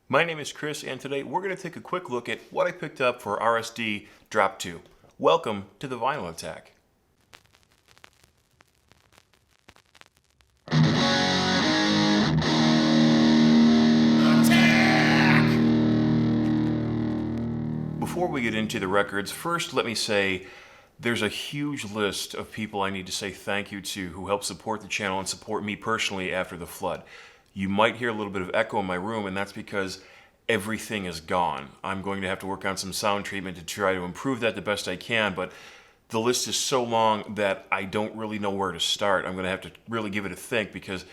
My name is Chris, and today we're going to take a quick look at what I picked up for RSD Drop 2. Welcome to the Vinyl Attack. Before we get into the records, first let me say there's a huge list of people I need to say thank you to who helped support the channel and support me personally after the flood. You might hear a little bit of echo in my room, and that's because everything is gone. I'm going to have to work on some sound treatment to try to improve that the best I can, but the list is so long that I don't really know where to start. I'm going to have to really give it a think because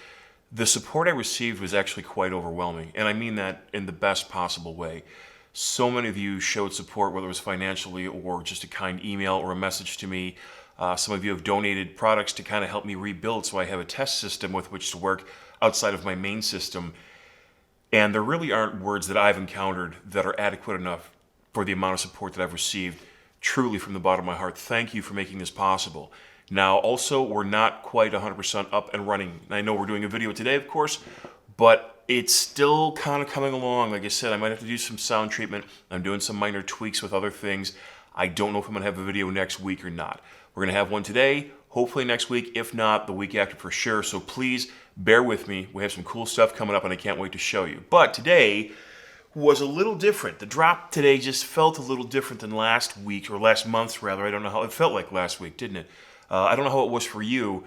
the support I received was actually quite overwhelming, and I mean that in the best possible way. So many of you showed support, whether it was financially or just a kind email or a message to me. Some of you have donated products to kind of help me rebuild so I have a test system with which to work outside of my main system. And there really aren't words that I've encountered that are adequate enough for the amount of support that I've received. Truly, from the bottom of my heart, thank you for making this possible. Now, also, we're not quite 100% up and running. I know we're doing a video today, of course, but it's still kind of coming along. Like I said, I might have to do some sound treatment. I'm doing some minor tweaks with other things. I don't know if I'm going to have a video next week or not. We're going to have one today, hopefully next week, if not the week after for sure. So please bear with me. We have some cool stuff coming up and I can't wait to show you. But today was a little different. The drop today just felt a little different than last week, or last month rather. I don't know how it felt like last week, didn't it? I don't know how it was for you.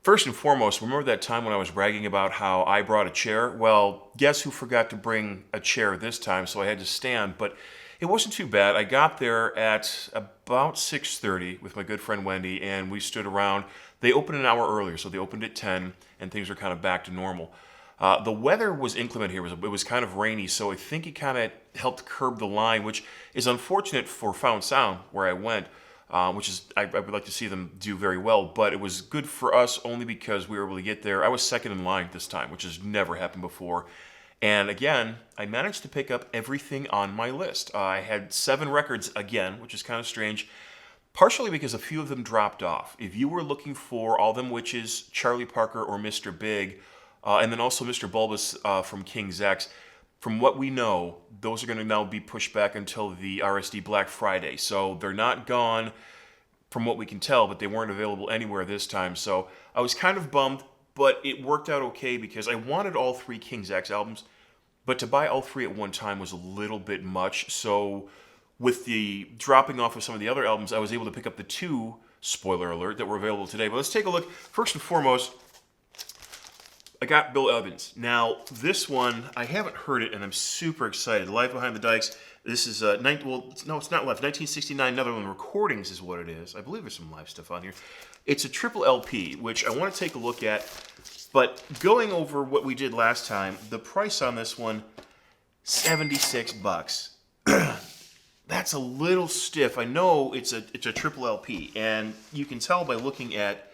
First and foremost, remember that time when I was bragging about how I brought a chair? Well, guess who forgot to bring a chair this time, so I had to stand, but it wasn't too bad. I got there at about 6:30 with my good friend Wendy, and we stood around. They opened an hour earlier, so they opened at 10, and things were kind of back to normal. The weather was inclement here. It was kind of rainy, so I think it kind of helped curb the line, which is unfortunate for Found Sound, where I went. Which is, I would like to see them do very well, but it was good for us only because we were able to get there. I was second in line this time, which has never happened before. And again, I managed to pick up everything on my list. I had 7 records again, which is kind of strange, partially because a few of them dropped off. If you were looking for All Them Witches, Charlie Parker, or Mr. Big, and then also Mr. Bulbous from King's X, from what we know, those are going to now be pushed back until the RSD Black Friday. So they're not gone from what we can tell, but they weren't available anywhere this time. So I was kind of bummed, but it worked out okay because I wanted all 3 King's X albums, but to buy all 3 at one time was a little bit much. So with the dropping off of some of the other albums, I was able to pick up the 2, spoiler alert, that were available today. But let's take a look. First and foremost, I got Bill Evans. Now, this one, I haven't heard it, and I'm super excited. Live Behind the Dikes. This is, no, it's not live. 1969 Netherland Recordings is what it is. I believe there's some live stuff on here. It's a triple LP, which I want to take a look at. But going over what we did last time, the price on this one, $76. That's a little stiff. I know it's a triple LP, and you can tell by looking at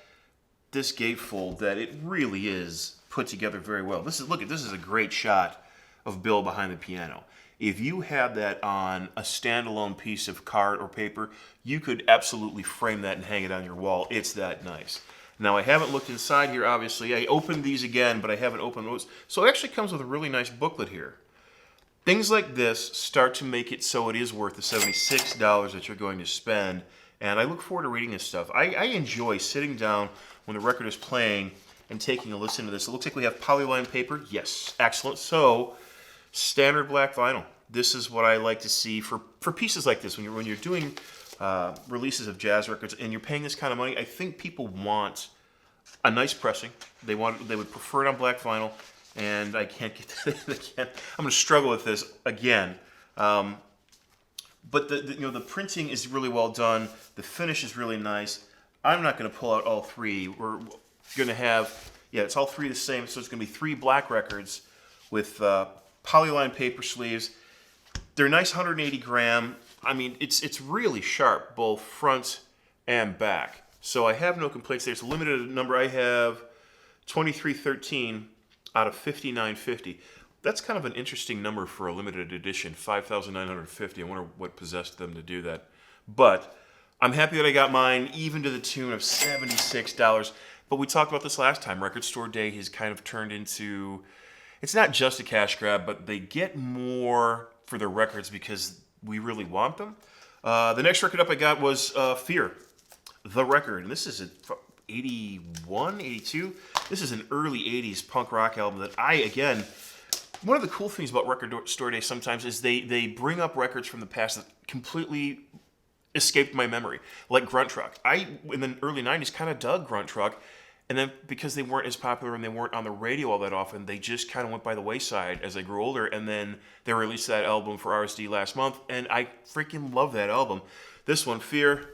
this gatefold that it really is put together very well. This is a great shot of Bill behind the piano. If you had that on a standalone piece of card or paper, you could absolutely frame that and hang it on your wall. It's that nice. Now, I haven't looked inside here, obviously. I opened these again, but I haven't opened those. So it actually comes with a really nice booklet here. Things like this start to make it so it is worth the $76 that you're going to spend, and I look forward to reading this stuff. I enjoy sitting down when the record is playing and taking a listen to this. It looks like we have polyline paper. Yes, excellent. So, standard black vinyl. This is what I like to see for pieces like this. When you're doing releases of jazz records and you're paying this kind of money, I think people want a nice pressing. They would prefer it on black vinyl, and I can't get that again. I'm going to struggle with this again. But the printing is really well done. The finish is really nice. I'm not going to pull out all 3. We're going to have, it's all 3 the same. So it's going to be 3 black records with polyline paper sleeves. They're nice 180 gram. I mean, it's really sharp, both front and back. So I have no complaints there. It's a limited number. I have 2313 out of 5950. That's kind of an interesting number for a limited edition, 5,950. I wonder what possessed them to do that. But I'm happy that I got mine, even to the tune of $76. But we talked about this last time. Record Store Day has kind of turned into it's not just a cash grab, but they get more for their records because we really want them. The next record up I got was Fear, the record. And this is a 81, 82. This is an early 80s punk rock album that again, one of the cool things about Record Store Day sometimes is they bring up records from the past that completely escaped my memory, like Grunt Truck. In the early 90s, kind of dug Grunt Truck, and then because they weren't as popular and they weren't on the radio all that often, they just kind of went by the wayside as I grew older, and then they released that album for RSD last month, and I freaking love that album. This one, Fear,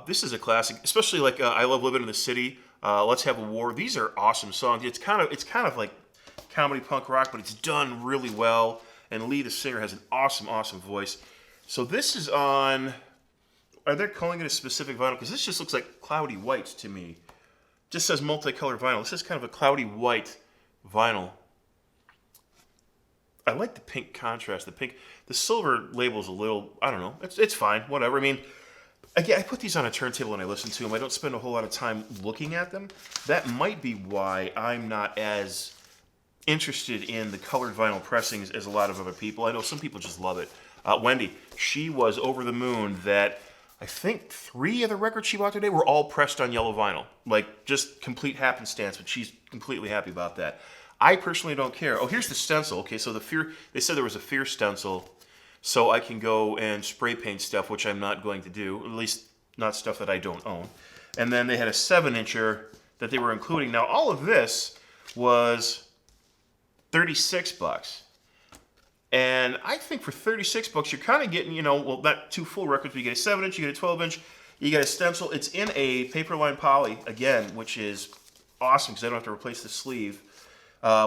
this is a classic, especially like I Love Living in the City, Let's Have a War. These are awesome songs. It's kind of like comedy punk rock, but it's done really well, and Lee, the singer, has an awesome, awesome voice. So this is on, are they calling it a specific vinyl? Because this just looks like cloudy white to me. Just says multicolored vinyl. This is kind of a cloudy white vinyl. I like the pink contrast. The silver label's a little, I don't know. It's fine, whatever. I mean, again, I put these on a turntable and I listen to them. I don't spend a whole lot of time looking at them. That might be why I'm not as interested in the colored vinyl pressings as a lot of other people. I know some people just love it. Wendy, she was over the moon that I think 3 of the records she bought today were all pressed on yellow vinyl. Like, just complete happenstance, but she's completely happy about that. I personally don't care. Oh, here's the stencil. Okay, so they said there was a Fear stencil, so I can go and spray paint stuff, which I'm not going to do, at least not stuff that I don't own. And then they had a 7-incher that they were including. Now, all of this was $36. And I think for $36, you're kind of getting, well, not 2 full records, but you get a 7-inch, you get a 12-inch, you get a stencil. It's in a paperline poly, again, which is awesome because I don't have to replace the sleeve,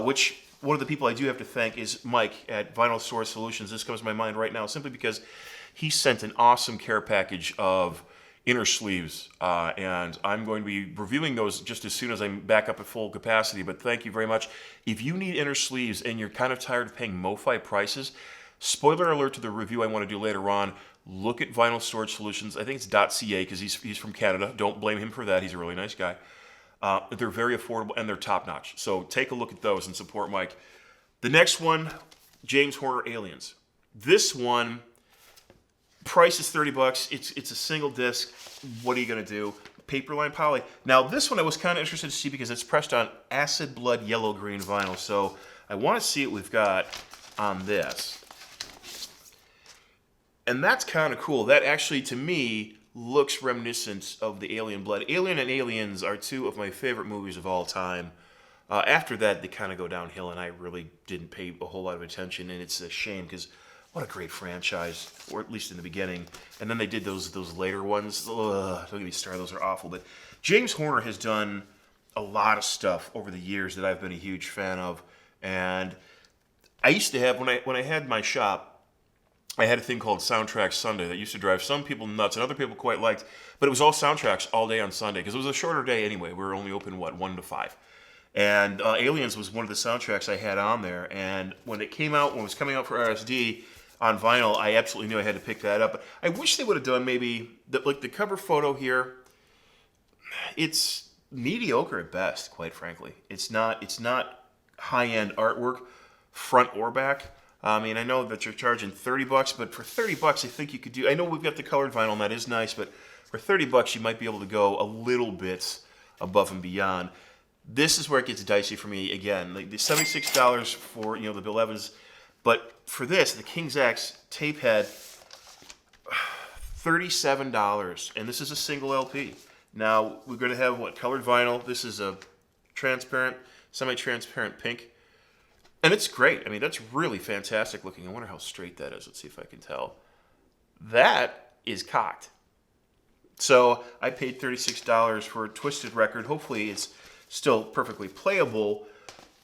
which one of the people I do have to thank is Mike at Vinyl Source Solutions. This comes to my mind right now simply because he sent an awesome care package of inner sleeves, and I'm going to be reviewing those just as soon as I'm back up at full capacity, but thank you very much. If you need inner sleeves and you're kind of tired of paying MoFi prices, spoiler alert to the review I want to do later on, look at Vinyl Storage Solutions. I think it's .ca because he's from Canada. Don't blame him for that. He's a really nice guy. They're very affordable and they're top-notch, so take a look at those and support Mike. The next one, James Horner Aliens. This one, price is $30. It's a single disc. What are you going to do? Paperline poly. Now, this one I was kind of interested to see because it's pressed on acid blood yellow-green vinyl. So I want to see what we've got on this. And that's kind of cool. That actually, to me, looks reminiscent of the Alien Blood. Alien and Aliens are 2 of my favorite movies of all time. After that, they kind of go downhill, and I really didn't pay a whole lot of attention. And it's a shame because what a great franchise, or at least in the beginning. And then they did those later ones. Ugh, don't get me started, those are awful. But James Horner has done a lot of stuff over the years that I've been a huge fan of. And I used to have, when I had my shop, I had a thing called Soundtrack Sunday that used to drive some people nuts and other people quite liked. But it was all soundtracks all day on Sunday because it was a shorter day anyway. We were only open, 1 to 5. And Aliens was one of the soundtracks I had on there. And when it came out, when it was coming out for RSD, on vinyl, I absolutely knew I had to pick that up. But I wish they would have done maybe, like the cover photo here, it's mediocre at best, quite frankly. It's not high-end artwork, front or back. I mean, I know that you're charging $30, but for $30, I think you could do, I know we've got the colored vinyl, and that is nice, but for $30, you might be able to go a little bit above and beyond. This is where it gets dicey for me again. Like the $76 for, the Bill Evans. But for this, the King's X tape head, $37, and this is a single LP. Now, we're going to have, colored vinyl. This is a transparent, semi-transparent pink. And it's great. I mean, that's really fantastic looking. I wonder how straight that is. Let's see if I can tell. That is cocked. So I paid $36 for a Twisted record. Hopefully it's still perfectly playable.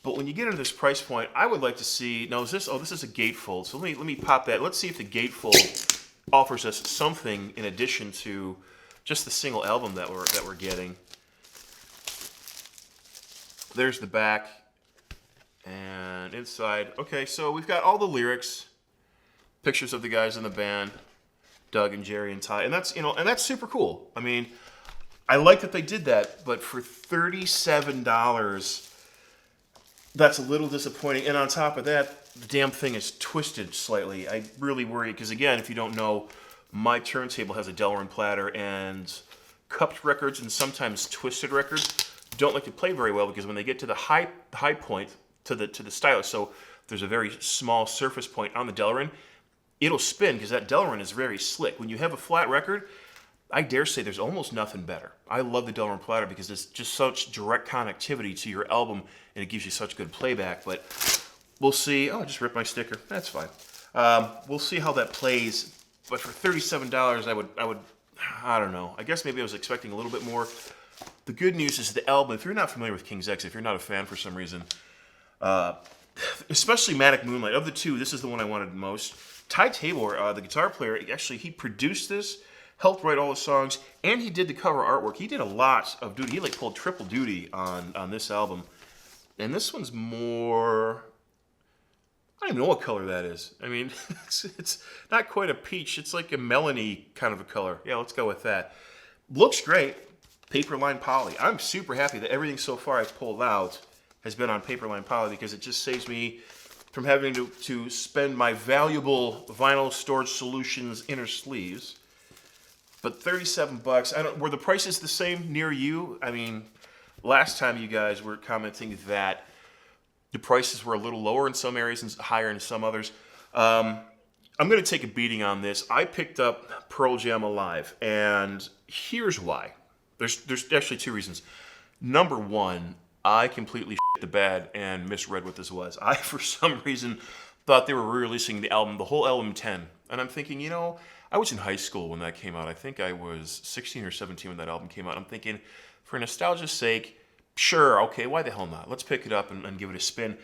But when you get into this price point, I would like to see, now is this, this is a Gatefold. So let me pop that. Let's see if the Gatefold offers us something in addition to just the single album that we're getting. There's the back and inside. Okay, so we've got all the lyrics, pictures of the guys in the band, Doug and Jerry and Ty, and that's super cool. I mean, I like that they did that, but for $37, That's a little disappointing. And on top of that, the damn thing is twisted slightly. I really worry because, again, if you don't know, my turntable has a Delrin platter, and cupped records and sometimes twisted records don't like to play very well because when they get to the high point to the stylus, so there's a very small surface point on the Delrin, it'll spin because that Delrin is very slick. When you have a flat record, I dare say there's almost nothing better. I love the Delrin platter because it's just such direct connectivity to your album, and it gives you such good playback. But we'll see. Oh, I just ripped my sticker. That's fine. We'll see how that plays. But for $37, I don't know. I guess maybe I was expecting a little bit more. The good news is the album, if you're not familiar with King's X, if you're not a fan for some reason, especially Manic Moonlight, of the two, this is the one I wanted most. Ty Tabor, the guitar player, actually, he produced this, helped write all the songs, and he did the cover artwork. He did a lot of duty. He like pulled triple duty on this album. And this one's more, I don't even know what color that is. I mean, it's not quite a peach. It's like a melony kind of a color. Yeah, let's go with that. Looks great. Paperline poly. I'm super happy that everything so far I've pulled out has been on Paperline poly because it just saves me from having to spend my valuable Vinyl Storage Solutions inner sleeves. But $37, were the prices the same near you? I mean, last time you guys were commenting that the prices were a little lower in some areas and higher in some others. I'm going to take a beating on this. I picked up Pearl Jam Alive, and here's why. There's actually two reasons. Number one, I completely shit the bed and misread what this was. I, for some reason, thought they were re-releasing the album, the whole album 10. And I'm thinking, I was in high school when that came out. I think I was 16 or 17 when that album came out. I'm thinking, for nostalgia's sake, sure, okay, why the hell not? Let's pick it up and give it a spin.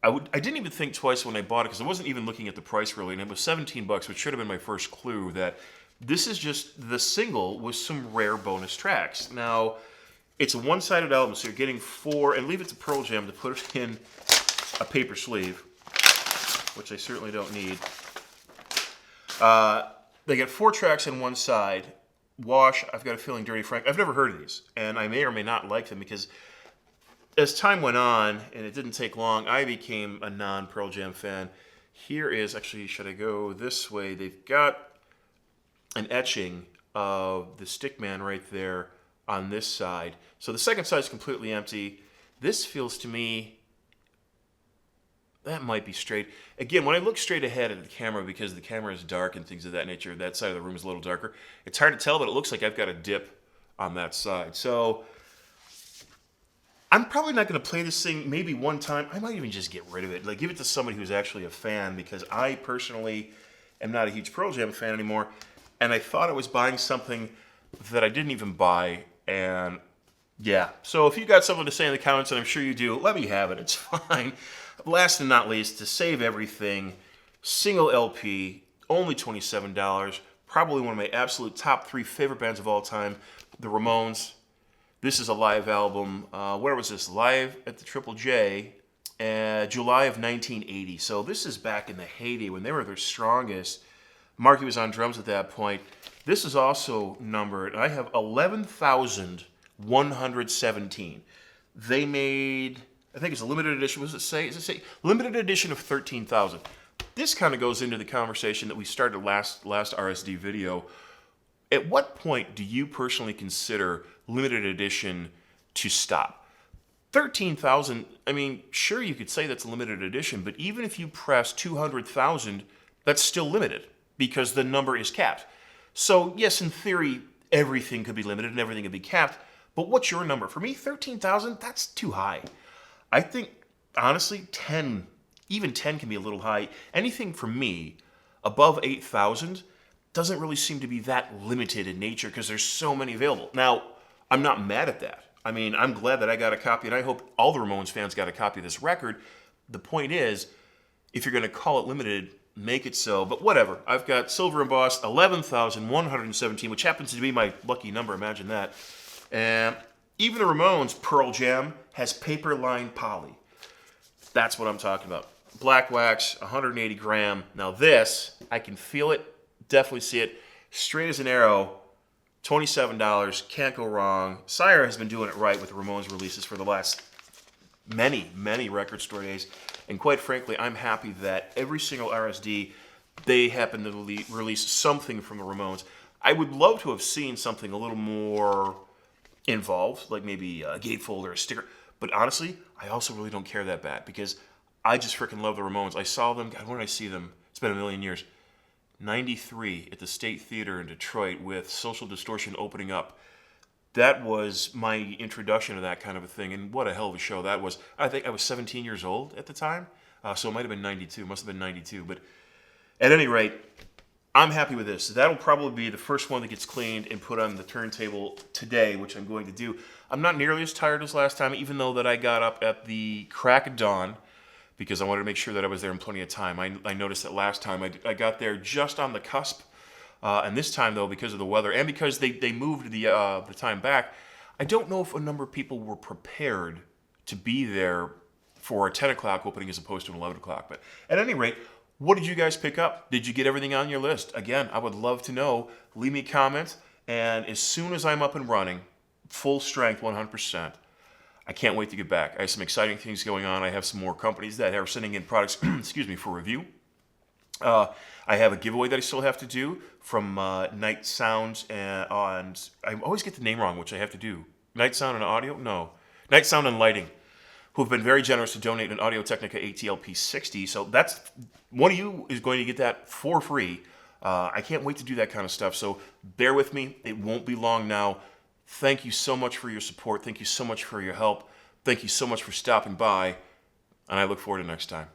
I didn't even think twice when I bought it because I wasn't even looking at the price really, and it was $17, which should have been my first clue that this is just the single with some rare bonus tracks. Now, it's a one-sided album, so you're getting 4, and leave it to Pearl Jam to put it in a paper sleeve, which I certainly don't need. They get 4 tracks on one side. Wash, I've Got a Feeling, Dirty Frank. I've never heard of these, and I may or may not like them because as time went on, and it didn't take long, I became a non-Pearl Jam fan. Here is, actually, should I go this way? They've got an etching of the Stickman right there on this side. So the second side is completely empty. This feels to me, that might be straight. Again, when I look straight ahead at the camera, because the camera is dark and things of that nature, that side of the room is a little darker, it's hard to tell, but it looks like I've got a dip on that side. So I'm probably not going to play this thing maybe one time. I might even just get rid of it. Like, give it to somebody who's actually a fan, because I personally am not a huge Pearl Jam fan anymore. And I thought I was buying something that I didn't even buy. And yeah, so if you got something to say in the comments, and I'm sure you do, let me have it. It's fine. Last and not least, to save everything, single LP, only $27. Probably one of my absolute top 3 favorite bands of all time, the Ramones. This is a live album. Where was this? Live at the Triple J, July of 1980. So this is back in the heyday when they were their strongest. Marky was on drums at that point. This is also numbered. I have 11,117. They made, I think it's a limited edition. What does it say? Does it say limited edition of 13,000? This kind of goes into the conversation that we started last RSD video. At what point do you personally consider limited edition to stop? 13,000, I mean, sure, you could say that's a limited edition, but even if you press 200,000, that's still limited because the number is capped. So yes, in theory, everything could be limited and everything could be capped, but what's your number? For me, 13,000, that's too high. I think, honestly, 10, even 10 can be a little high. Anything for me above 8,000 doesn't really seem to be that limited in nature because there's so many available. Now, I'm not mad at that. I mean, I'm glad that I got a copy, and I hope all the Ramones fans got a copy of this record. The point is, if you're going to call it limited, make it so. But whatever. I've got silver embossed 11,117, which happens to be my lucky number. Imagine that. And even the Ramones, Pearl Jam, has paper line poly. That's what I'm talking about. Black wax, 180 gram. Now this, I can feel it, definitely see it. Straight as an arrow, $27, can't go wrong. Sire has been doing it right with the Ramones releases for the last many record store days. And quite frankly, I'm happy that every single RSD, they happen to release something from the Ramones. I would love to have seen something a little more involved, like maybe a gatefold or a sticker. But honestly, I also really don't care that bad because I just freaking love the Ramones. I saw them, God, when did I see them? It's been a million years. 93 at the State Theater in Detroit with Social Distortion opening up. That was my introduction to that kind of a thing, and what a hell of a show that was. I think I was 17 years old at the time, so it might have been 92, must have been 92. But at any rate, I'm happy with this. That'll probably be the first one that gets cleaned and put on the turntable today, which I'm going to do. I'm not nearly as tired as last time, even though that I got up at the crack of dawn, because I wanted to make sure that I was there in plenty of time. I noticed that last time I got there just on the cusp, and this time, though, because of the weather and because they moved the time back, I don't know if a number of people were prepared to be there for a 10 o'clock opening as opposed to an 11 o'clock. But at any rate, what did you guys pick up? Did you get everything on your list? Again, I would love to know. Leave me a comment, and as soon as I'm up and running, full strength, 100%, I can't wait to get back. I have some exciting things going on. I have some more companies that are sending in products, excuse me, for review. I have a giveaway that I still have to do from Night Sounds, and I always get the name wrong, which I have to do. Night Sound and Audio? No. Night Sound and Lighting, who have been very generous to donate an Audio-Technica ATL P60. So that's, one of you is going to get that for free. I can't wait to do that kind of stuff. So bear with me. It won't be long now. Thank you so much for your support. Thank you so much for your help. Thank you so much for stopping by. And I look forward to next time.